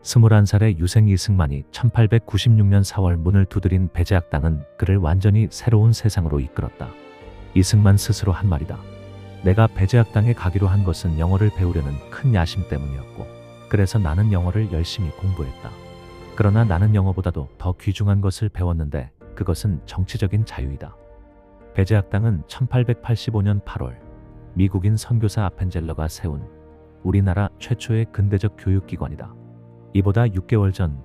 21살의 유생 이승만이 1896년 4월 문을 두드린 배제학당은 그를 완전히 새로운 세상으로 이끌었다. 이승만 스스로 한 말이다. 내가 배제학당에 가기로 한 것은 영어를 배우려는 큰 야심 때문이었고, 그래서 나는 영어를 열심히 공부했다. 그러나 나는 영어보다도 더 귀중한 것을 배웠는데 그것은 정치적인 자유이다. 배제학당은 1885년 8월 미국인 선교사 아펜젤러가 세운 우리나라 최초의 근대적 교육기관이다. 이보다 6개월 전,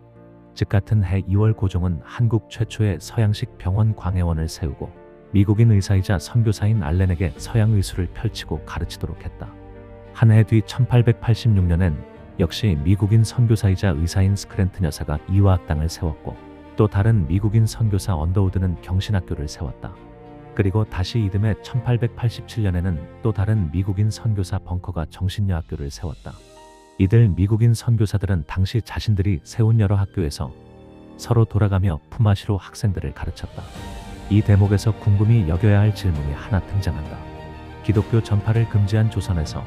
즉 같은 해 2월 고종은 한국 최초의 서양식 병원 광해원을 세우고 미국인 의사이자 선교사인 알렌에게 서양 의술을 펼치고 가르치도록 했다. 한 해 뒤 1886년엔 역시 미국인 선교사이자 의사인 스크랜튼 여사가 이화학당을 세웠고, 또 다른 미국인 선교사 언더우드는 경신학교를 세웠다. 그리고 다시 이듬해 1887년에는 또 다른 미국인 선교사 벙커가 정신여학교를 세웠다. 이들 미국인 선교사들은 당시 자신들이 세운 여러 학교에서 서로 돌아가며 품앗이로 학생들을 가르쳤다. 이 대목에서 궁금히 여겨야 할 질문이 하나 등장한다. 기독교 전파를 금지한 조선에서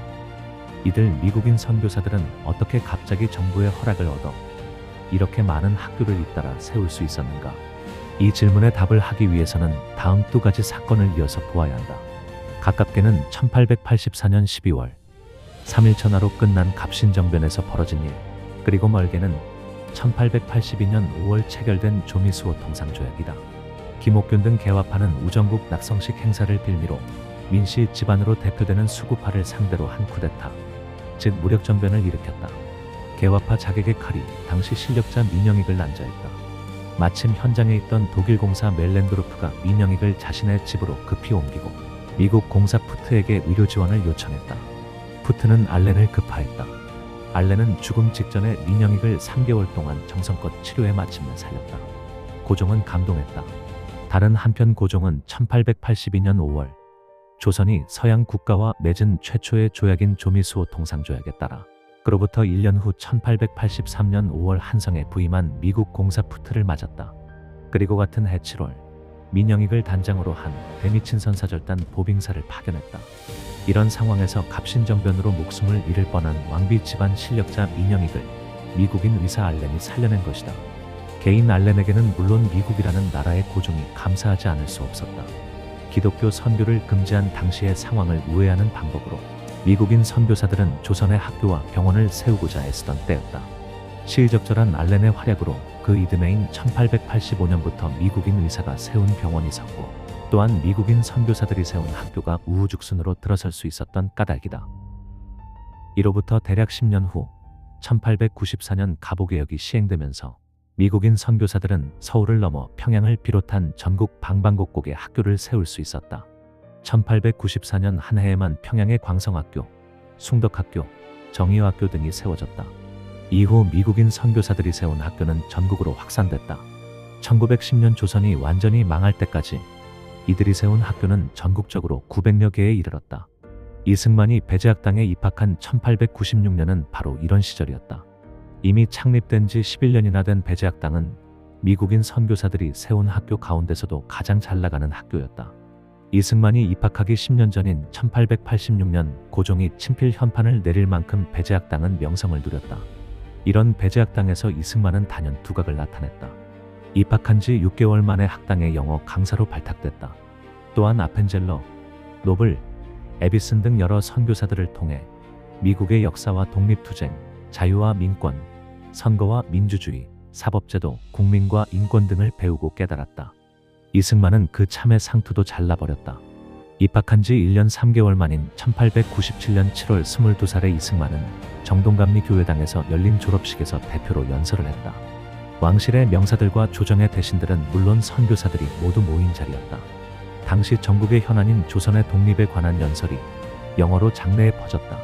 이들 미국인 선교사들은 어떻게 갑자기 정부의 허락을 얻어 이렇게 많은 학교를 잇따라 세울 수 있었는가? 이 질문에 답을 하기 위해서는 다음 두 가지 사건을 이어서 보아야 한다. 가깝게는 1884년 12월 3일 천하로 끝난 갑신정변에서 벌어진 일, 그리고 멀게는 1882년 5월 체결된 조미수호 통상조약이다. 김옥균 등 개화파는 우정국 낙성식 행사를 빌미로 민씨 집안으로 대표되는 수구파를 상대로 한 쿠데타, 즉 무력전변을 일으켰다. 개화파 자객의 칼이 당시 실력자 민영익을 난자했다. 마침 현장에 있던 독일 공사 멜렌도르프가 민영익을 자신의 집으로 급히 옮기고 미국 공사 푸트에게 의료 지원을 요청했다. 푸트는 알렌을 급파했다. 알렌은 죽음 직전에 민영익을 3개월 동안 정성껏 치료해 마침내 살렸다. 고종은 감동했다. 다른 한편 고종은 1882년 5월 조선이 서양 국가와 맺은 최초의 조약인 조미수호 통상조약에 따라 그로부터 1년 후 1883년 5월 한성에 부임한 미국 공사 푸트를 맞았다. 그리고 같은 해 7월 민영익을 단장으로 한 대미친선 사절단 보빙사를 파견했다. 이런 상황에서 갑신정변으로 목숨을 잃을 뻔한 왕비 집안 실력자 민영익을 미국인 의사 알렌이 살려낸 것이다. 개인 알렌에게는 물론 미국이라는 나라의 고종이 감사하지 않을 수 없었다. 기독교 선교를 금지한 당시의 상황을 우회하는 방법으로 미국인 선교사들은 조선의 학교와 병원을 세우고자 애쓰던 때였다. 시의적절한 알렌의 활약으로 그 이듬해인 1885년부터 미국인 의사가 세운 병원이 섰고, 또한 미국인 선교사들이 세운 학교가 우후죽순으로 들어설 수 있었던 까닭이다. 이로부터 대략 10년 후 1894년 가보개혁이 시행되면서 미국인 선교사들은 서울을 넘어 평양을 비롯한 전국 방방곡곡에 학교를 세울 수 있었다. 1894년 한 해에만 평양의 광성학교, 숭덕학교, 정의여학교 등이 세워졌다. 이후 미국인 선교사들이 세운 학교는 전국으로 확산됐다. 1910년 조선이 완전히 망할 때까지 이들이 세운 학교는 전국적으로 900여 개에 이르렀다. 이승만이 배제학당에 입학한 1896년은 바로 이런 시절이었다. 이미 창립된 지 11년이나 된 배제학당은 미국인 선교사들이 세운 학교 가운데서도 가장 잘 나가는 학교였다. 이승만이 입학하기 10년 전인 1886년 고종이 친필 현판을 내릴 만큼 배제학당은 명성을 누렸다. 이런 배제학당에서 이승만은 단연 두각을 나타냈다. 입학한 지 6개월 만에 학당의 영어 강사로 발탁됐다. 또한 아펜젤러, 노블, 에비슨 등 여러 선교사들을 통해 미국의 역사와 독립투쟁, 자유와 민권, 선거와 민주주의, 사법제도, 국민과 인권 등을 배우고 깨달았다. 이승만은 그 참의 상투도 잘라버렸다. 입학한 지 1년 3개월 만인 1897년 7월 22살의 이승만은 정동감리 교회당에서 열린 졸업식에서 대표로 연설을 했다. 왕실의 명사들과 조정의 대신들은 물론 선교사들이 모두 모인 자리였다. 당시 전국의 현안인 조선의 독립에 관한 연설이 영어로 장내에 퍼졌다.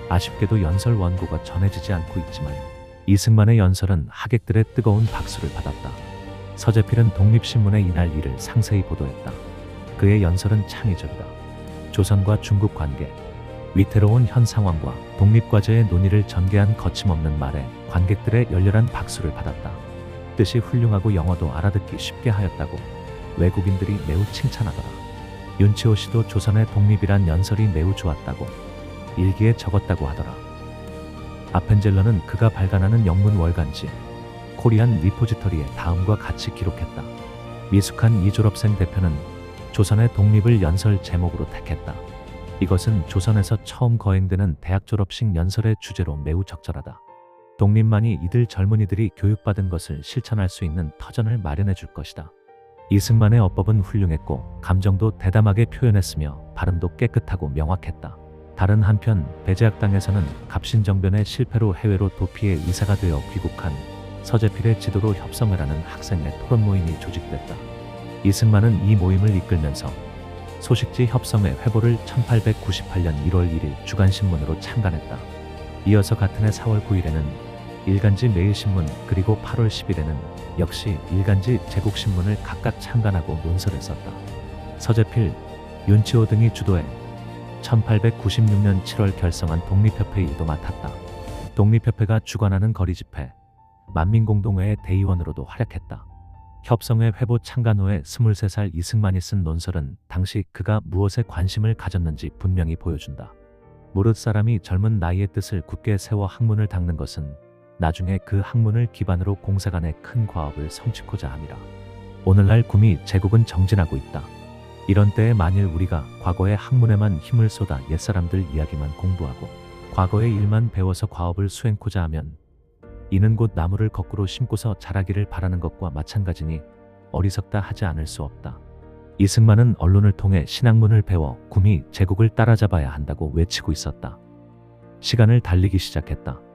아쉽게도 연설 원고가 전해지지 않고 있지만 이승만의 연설은 하객들의 뜨거운 박수를 받았다. 서재필은 독립신문에 이날 일을 상세히 보도했다. 그의 연설은 창의적이다. 조선과 중국 관계, 위태로운 현 상황과 독립과제의 논의를 전개한 거침없는 말에 관객들의 열렬한 박수를 받았다. 뜻이 훌륭하고 영어도 알아듣기 쉽게 하였다고 외국인들이 매우 칭찬하더라. 윤치호 씨도 조선의 독립이란 연설이 매우 좋았다고 일기에 적었다고 하더라. 아펜젤러는 그가 발간하는 영문 월간지 코리안 리포지터리에 다음과 같이 기록했다. 미숙한 이졸업생 대표는 조선의 독립을 연설 제목으로 택했다. 이것은 조선에서 처음 거행되는 대학 졸업식 연설의 주제로 매우 적절하다. 독립만이 이들 젊은이들이 교육받은 것을 실천할 수 있는 터전을 마련해 줄 것이다. 이승만의 어법은 훌륭했고 감정도 대담하게 표현했으며 발음도 깨끗하고 명확했다. 다른 한편 배제학당에서는 갑신정변의 실패로 해외로 도피해 의사가 되어 귀국한 서재필의 지도로 협성회라는 학생의 토론 모임이 조직됐다. 이승만은 이 모임을 이끌면서 소식지 협성회 회보를 1898년 1월 1일 주간신문으로 창간했다. 이어서 같은 해 4월 9일에는 일간지 매일신문 그리고 8월 10일에는 역시 일간지 제국신문을 각각 창간하고 논설을 썼다. 서재필, 윤치호 등이 주도해 1896년 7월 결성한 독립협회 일도 맡았다. 독립협회가 주관하는 거리집회, 만민공동회의 대의원으로도 활약했다. 협성회 회보 창간 후에 23살 이승만이 쓴 논설은 당시 그가 무엇에 관심을 가졌는지 분명히 보여준다. 무릇 사람이 젊은 나이의 뜻을 굳게 세워 학문을 닦는 것은 나중에 그 학문을 기반으로 공사간의 큰 과업을 성취코자 함이라. 오늘날 구미 제국은 정진하고 있다. 이런 때에 만일 우리가 과거의 학문에만 힘을 쏟아 옛사람들 이야기만 공부하고 과거의 일만 배워서 과업을 수행코자 하면 이는 곧 나무를 거꾸로 심고서 자라기를 바라는 것과 마찬가지니 어리석다 하지 않을 수 없다. 이승만은 언론을 통해 신학문을 배워 구미 제국을 따라잡아야 한다고 외치고 있었다. 시간을 달리기 시작했다.